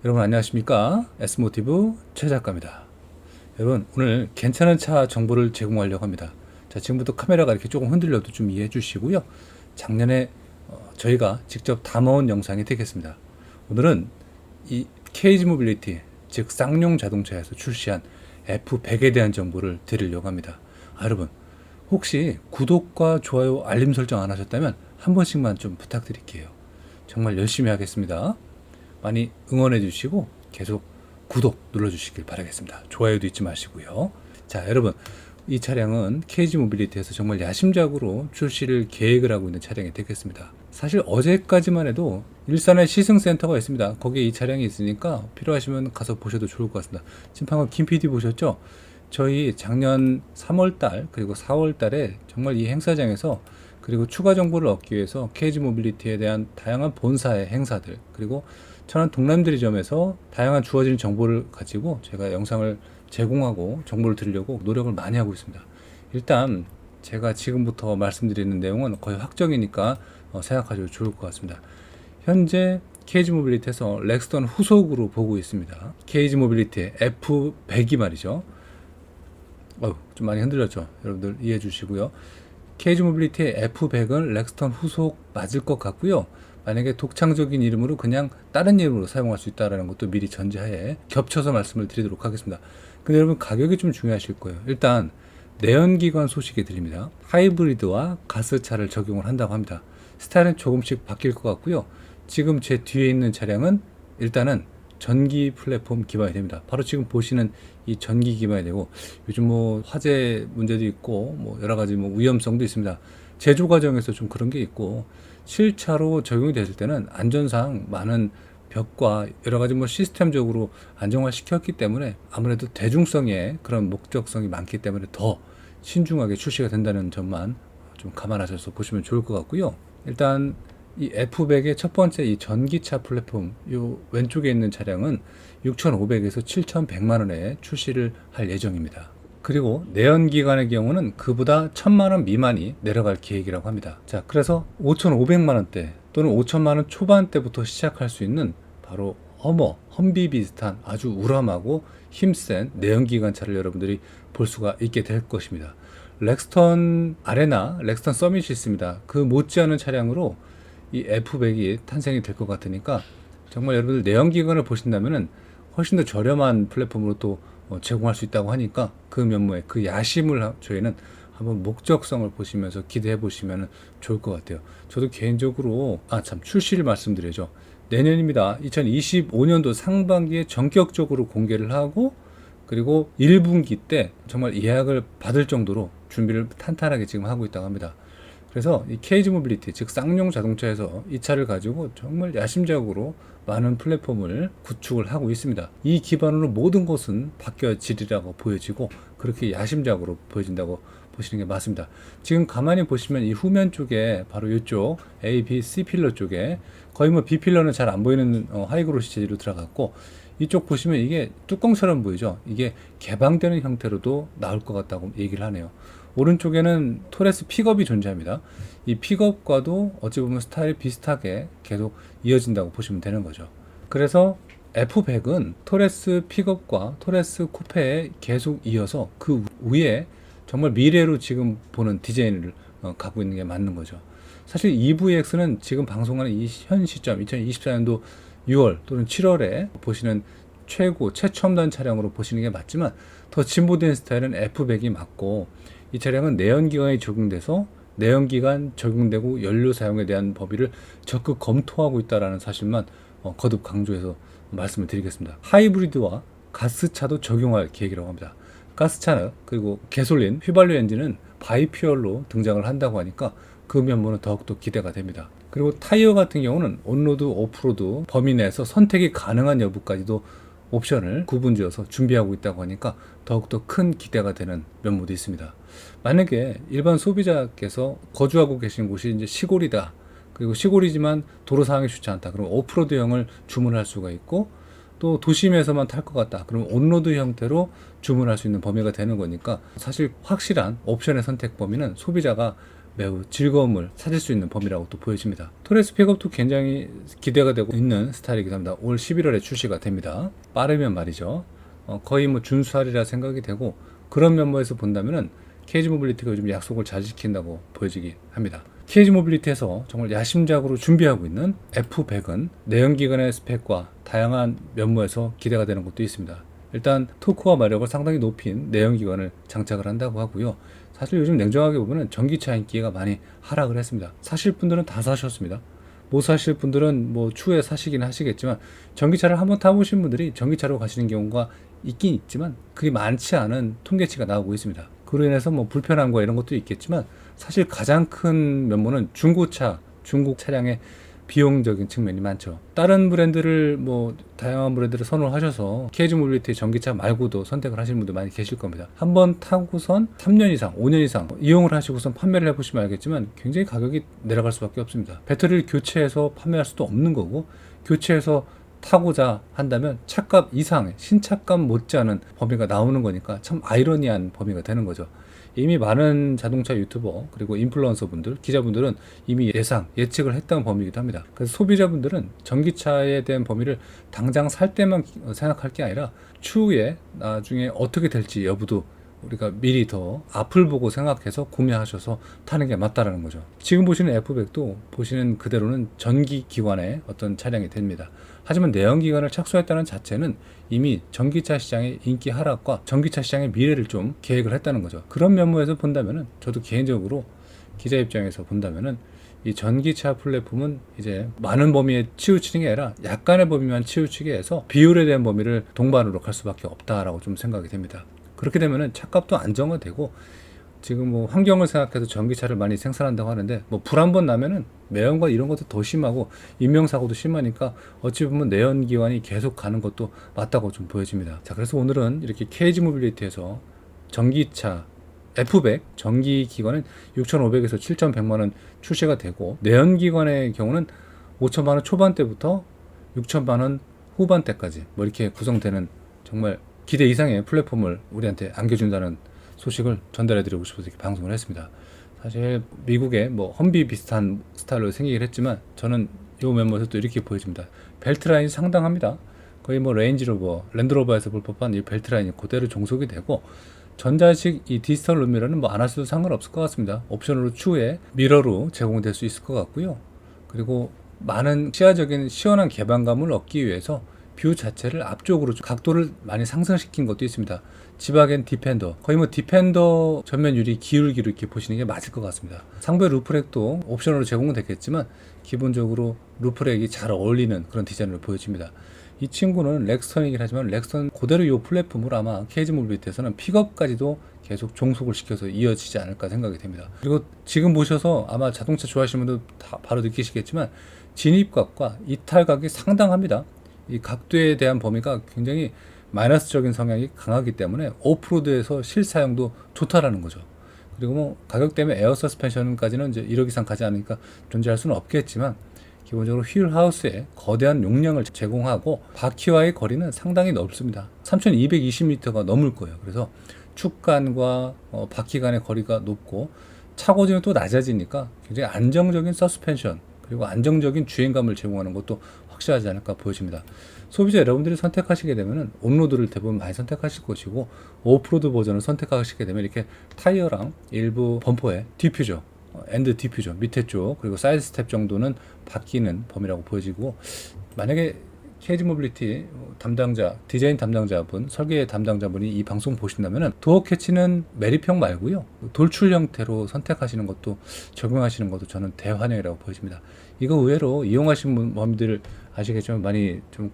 여러분 안녕하십니까? S모티브 최 작가입니다. 여러분 오늘 괜찮은 차 정보를 제공하려고 합니다. 자, 지금부터 카메라가 이렇게 조금 흔들려도 좀 이해해 주시고요. 작년에 저희가 직접 담아온 영상이 되겠습니다. 오늘은 이 케이지 모빌리티, 즉 쌍용 자동차에서 출시한 F100에 대한 정보를 드리려고 합니다. 여러분 혹시 구독과 좋아요, 알림 설정 안 하셨다면 한 번씩만 좀 부탁드릴게요. 정말 열심히 하겠습니다. 많이 응원해 주시고 계속 구독 눌러 주시길 바라겠습니다. 좋아요도 잊지 마시고요. 자, 여러분 이 차량은 KG 모빌리티에서 정말 야심작으로 출시를 계획을 하고 있는 차량이 되겠습니다. 사실 어제까지만 해도 일산에 시승센터가 있습니다. 거기에 이 차량이 있으니까 필요하시면 가서 보셔도 좋을 것 같습니다. 지금 방금 김 PD 보셨죠? 저희 작년 3월달 그리고 4월달에 정말 이 행사장에서 그리고 추가 정보를 얻기 위해서 KG 모빌리티에 대한 다양한 본사의 행사들 그리고 천안 동남대리점에서 다양한 주어진 정보를 가지고 제가 영상을 제공하고 정보를 드리려고 노력을 많이 하고 있습니다. 일단 제가 지금부터 말씀드리는 내용은 거의 확정이니까 생각하셔도 좋을 것 같습니다. 현재 KG 모빌리티에서 렉스턴 후속으로 보고 있습니다. KG 모빌리티의 F100이 말이죠. 좀 많이 흔들렸죠. 여러분들 이해해 주시고요. KG 모빌리티의 F100은 렉스턴 후속 맞을 것 같고요. 만약에 독창적인 이름으로 그냥 다른 이름으로 사용할 수 있다는 것도 미리 전제하에 겹쳐서 말씀을 드리도록 하겠습니다. 근데 여러분 가격이 좀 중요하실 거예요. 일단 내연기관 소식이 들립니다. 하이브리드와 가스차를 적용을 한다고 합니다. 스타일은 조금씩 바뀔 것 같고요. 지금 제 뒤에 있는 차량은 일단은 전기 플랫폼 기반이 됩니다. 바로 지금 보시는 이 전기 기반이 되고 요즘 뭐 화재 문제도 있고 뭐 여러 가지 뭐 위험성도 있습니다. 제조 과정에서 좀 그런 게 있고 실차로 적용이 됐을 때는 안전상 많은 벽과 여러 가지 뭐 시스템적으로 안정화 시켰기 때문에 아무래도 대중성에 그런 목적성이 많기 때문에 더 신중하게 출시가 된다는 점만 좀 감안하셔서 보시면 좋을 것 같고요. 일단 이 F100의 첫 번째 이 전기차 플랫폼 요 왼쪽에 있는 차량은 6,500에서 7,100만 원에 출시를 할 예정입니다. 그리고 내연기관의 경우는 그보다 1,000만 원 미만이 내려갈 계획이라고 합니다. 자, 그래서 5,500만 원대 또는 5천만 원 초반대부터 시작할 수 있는 바로 험비 비슷한 아주 우람하고 힘센 내연기관차를 여러분들이 볼 수가 있게 될 것입니다. 렉스턴 아레나, 렉스턴 서밋이 있습니다. 그 못지않은 차량으로 이 F100이 탄생이 될 것 같으니까 정말 여러분들 내연기관을 보신다면은 훨씬 더 저렴한 플랫폼으로 또 제공할 수 있다고 하니까 그 면모에 그 야심을 저희는 한번 목적성을 보시면서 기대해 보시면 좋을 것 같아요. 저도 개인적으로 출시를 말씀드려야죠. 내년입니다. 2025년도 상반기에 전격적으로 공개를 하고 그리고 1분기 때 정말 예약을 받을 정도로 준비를 탄탄하게 지금 하고 있다고 합니다. 그래서 이 KG 모빌리티, 즉 쌍용 자동차에서 이 차를 가지고 정말 야심작으로 많은 플랫폼을 구축을 하고 있습니다. 이 기반으로 모든 것은 바뀌어지리라고 보여지고 그렇게 야심작으로 보여진다고 보시는 게 맞습니다. 지금 가만히 보시면 이 후면 쪽에 바로 이쪽 A, B, C 필러 쪽에 거의 뭐 B 필러는 잘 안 보이는 하이그로시 재질로 들어갔고 이쪽 보시면 이게 뚜껑처럼 보이죠. 이게 개방되는 형태로도 나올 것 같다고 얘기를 하네요. 오른쪽에는 토레스 픽업이 존재합니다. 이 픽업과도 어찌 보면 스타일이 비슷하게 계속 이어진다고 보시면 되는 거죠. 그래서 F100은 토레스 픽업과 토레스 쿠페에 계속 이어서 그 위에 정말 미래로 지금 보는 디자인을 갖고 있는 게 맞는 거죠. 사실 EVX는 지금 방송하는 이 현 시점 2024년도 6월 또는 7월에 보시는 최첨단 차량으로 보시는 게 맞지만 더 진보된 스타일은 F100이 맞고 이 차량은 내연기관이 적용돼서 내연기관 적용되고 연료 사용에 대한 법의를 적극 검토하고 있다는 사실만 거듭 강조해서 말씀을 드리겠습니다. 하이브리드와 가스차도 적용할 계획이라고 합니다. 가스차는 그리고 가솔린 휘발유 엔진은 바이퓨얼로 등장을 한다고 하니까 그 면모는 더욱더 기대가 됩니다. 그리고 타이어 같은 경우는 온로드, 오프로드 범위 내에서 선택이 가능한 여부까지도 옵션을 구분지어서 준비하고 있다고 하니까 더욱더 큰 기대가 되는 면모도 있습니다. 만약에 일반 소비자께서 거주하고 계신 곳이 이제 시골이다. 그리고 시골이지만 도로 상황이 좋지 않다. 그럼 오프로드형을 주문할 수가 있고 또 도심에서만 탈 것 같다. 그럼 온로드 형태로 주문할 수 있는 범위가 되는 거니까 사실 확실한 옵션의 선택 범위는 소비자가 매우 즐거움을 찾을 수 있는 범위라고 또 보여집니다. 토레스 픽업도 굉장히 기대가 되고 있는 스타일이기도 합니다. 올 11월에 출시가 됩니다. 빠르면 말이죠. 거의 뭐 준수하리라 생각이 되고, 그런 면모에서 본다면은 KG 모빌리티가 요즘 약속을 잘 지킨다고 보여지긴 합니다. KG 모빌리티에서 정말 야심작으로 준비하고 있는 F100은 내연기관의 스펙과 다양한 면모에서 기대가 되는 것도 있습니다. 일단 토크와 마력을 상당히 높인 내연기관을 장착을 한다고 하고요. 사실 요즘 냉정하게 보면 전기차 인기가 많이 하락을 했습니다. 사실 분들은 다 사셨습니다. 못 사실 분들은 뭐 추후에 사시긴 하시겠지만, 전기차를 한번 타보신 분들이 전기차로 가시는 경우가 있긴 있지만 그게 많지 않은 통계치가 나오고 있습니다. 그로 인해서 뭐 불편함과 이런 것도 있겠지만, 사실 가장 큰 면모는 중고차, 중국 차량의 비용적인 측면이 많죠. 다른 브랜드를 뭐 다양한 브랜드를 선호를 하셔서 KG 모빌리티 전기차 말고도 선택을 하시는 분들 많이 계실 겁니다. 한번 타고선 3년 이상, 5년 이상 이용을 하시고선 판매를 해보시면 알겠지만 굉장히 가격이 내려갈 수밖에 없습니다. 배터리를 교체해서 판매할 수도 없는 거고, 교체해서 타고자 한다면 차값 이상의 신차값 못지않은 범위가 나오는 거니까 참 아이러니한 범위가 되는 거죠. 이미 많은 자동차 유튜버 그리고 인플루언서 분들, 기자분들은 이미 예측을 했던 범위이기도 합니다. 그래서 소비자분들은 전기차에 대한 범위를 당장 살 때만 생각할 게 아니라 추후에 나중에 어떻게 될지 여부도 우리가 미리 더 앞을 보고 생각해서 구매하셔서 타는 게 맞다라는 거죠. 지금 보시는 F100도 보시는 그대로는 전기 기관의 어떤 차량이 됩니다. 하지만 내연기관을 착수했다는 자체는 이미 전기차 시장의 인기 하락과 전기차 시장의 미래를 좀 계획을 했다는 거죠. 그런 면모에서 본다면은, 저도 개인적으로 기자 입장에서 본다면은, 이 전기차 플랫폼은 이제 많은 범위에 치우치는 게 아니라 약간의 범위만 치우치게 해서 비율에 대한 범위를 동반으로 갈 수밖에 없다라고 좀 생각이 됩니다. 그렇게 되면은 차값도 안정화되고, 지금 뭐 환경을 생각해서 전기차를 많이 생산한다고 하는데, 뭐 불 한 번 나면은 매연과 이런 것도 더 심하고 인명사고도 심하니까 어찌 보면 내연기관이 계속 가는 것도 맞다고 좀 보여집니다. 자, 그래서 오늘은 이렇게 KG 모빌리티에서 전기차 F100 전기기관은 6,500에서 7,100만원 출시가 되고, 내연기관의 경우는 5천만원 초반대부터 6천만원 후반대까지 뭐 이렇게 구성되는 정말 기대 이상의 플랫폼을 우리한테 안겨준다는 소식을 전달해드리고 싶어서 이렇게 방송을 했습니다. 사실 미국의 뭐 험비 비슷한 스타일로 생기긴 했지만, 저는 이 면모에서 또 이렇게 보여집니다. 벨트 라인이 상당합니다. 거의 뭐 레인지로버, 랜드로버에서 볼 법한 이 벨트 라인이 그대로 종속이 되고, 전자식 이 디지털 룸미러는 뭐 안 할 수도 상관없을 것 같습니다. 옵션으로 추후에 미러로 제공될 수 있을 것 같고요. 그리고 많은 시야적인 시원한 개방감을 얻기 위해서 뷰 자체를 앞쪽으로 각도를 많이 상승시킨 것도 있습니다. 지바겐 디펜더, 거의 뭐 디펜더 전면 유리 기울기로 이렇게 보시는 게 맞을 것 같습니다. 상부의 루프렉도 옵션으로 제공은 됐겠지만 기본적으로 루프렉이 잘 어울리는 그런 디자인으로 보여집니다. 이 친구는 렉스턴이긴 하지만 렉스턴 그대로 이 플랫폼으로 아마 KG 모빌리티에서는 픽업까지도 계속 종속을 시켜서 이어지지 않을까 생각이 됩니다. 그리고 지금 보셔서 아마 자동차 좋아하시는 분도 다 바로 느끼시겠지만, 진입각과 이탈각이 상당합니다. 이 각도에 대한 범위가 굉장히 마이너스적인 성향이 강하기 때문에 오프로드에서 실사용도 좋다라는 거죠. 그리고 뭐 가격 때문에 에어 서스펜션까지는 이제 1억 이상 가지 않으니까 존재할 수는 없겠지만, 기본적으로 휠 하우스에 거대한 용량을 제공하고 바퀴와의 거리는 상당히 넓습니다. 3220m가 넘을 거예요. 그래서 축간과 바퀴 간의 거리가 높고, 차고지는 또 낮아지니까 굉장히 안정적인 서스펜션 그리고 안정적인 주행감을 제공하는 것도 확실하지 않을까 보여집니다. 소비자 여러분들이 선택하시게 되면 온로드를 대부분 많이 선택하실 것이고, 오프로드 버전을 선택하시게 되면 이렇게 타이어랑 일부 범퍼에 디퓨저, 엔드 디퓨저 밑에 쪽 그리고 사이드 스텝 정도는 바뀌는 범위라고 보여지고, 만약에 KG 모빌리티 담당자, 디자인 담당자분, 설계 담당자분이 이 방송 보신다면 도어 캐치는 메리평 말고요, 돌출 형태로 선택하시는 것도 적용하시는 것도 저는 대환영이라고 보여집니다. 이거 의외로 이용하신 분들 아시겠지만 많이 좀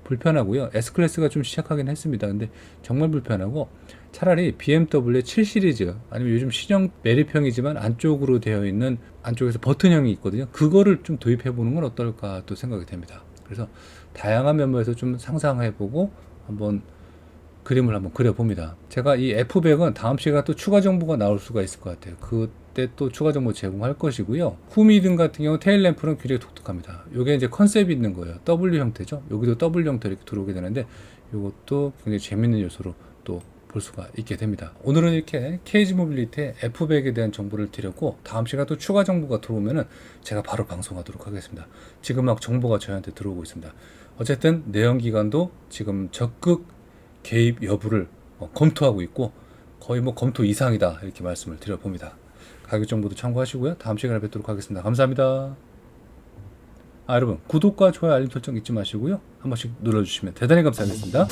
불편하고요. S클래스가 좀 시작하긴 했습니다. 근데 정말 불편하고, 차라리 BMW 7 시리즈 아니면 요즘 신형 메리평이지만 안쪽으로 되어 있는, 안쪽에서 버튼형이 있거든요. 그거를 좀 도입해 보는 건 어떨까 또 생각이 됩니다. 그래서 다양한 면모에서 좀 상상해보고 한번 그림을 한번 그려봅니다. 제가 이 F100은 다음 시간에 또 추가 정보가 나올 수가 있을 것 같아요. 그때 또 추가 정보 제공할 것이고요. 후미등 같은 경우 테일 램프는 굉장히 독특합니다. 이게 이제 컨셉이 있는 거예요. W 형태죠. 여기도 W 형태 이렇게 들어오게 되는데, 이것도 굉장히 재밌는 요소로 또 볼 수가 있게 됩니다. 오늘은 이렇게 KG 모빌리티의 F100에 대한 정보를 드렸고, 다음 시간 또 추가 정보가 들어오면은 제가 바로 방송하도록 하겠습니다. 지금 막 정보가 저희한테 들어오고 있습니다. 어쨌든 내연기관도 지금 적극 개입 여부를 검토하고 있고, 거의 뭐 검토 이상이다 이렇게 말씀을 드려봅니다. 가격 정보도 참고하시고요. 다음 시간에 뵙도록 하겠습니다. 감사합니다. 여러분 구독과 좋아요 알림 설정 잊지 마시고요. 한 번씩 눌러주시면 대단히 감사하겠습니다.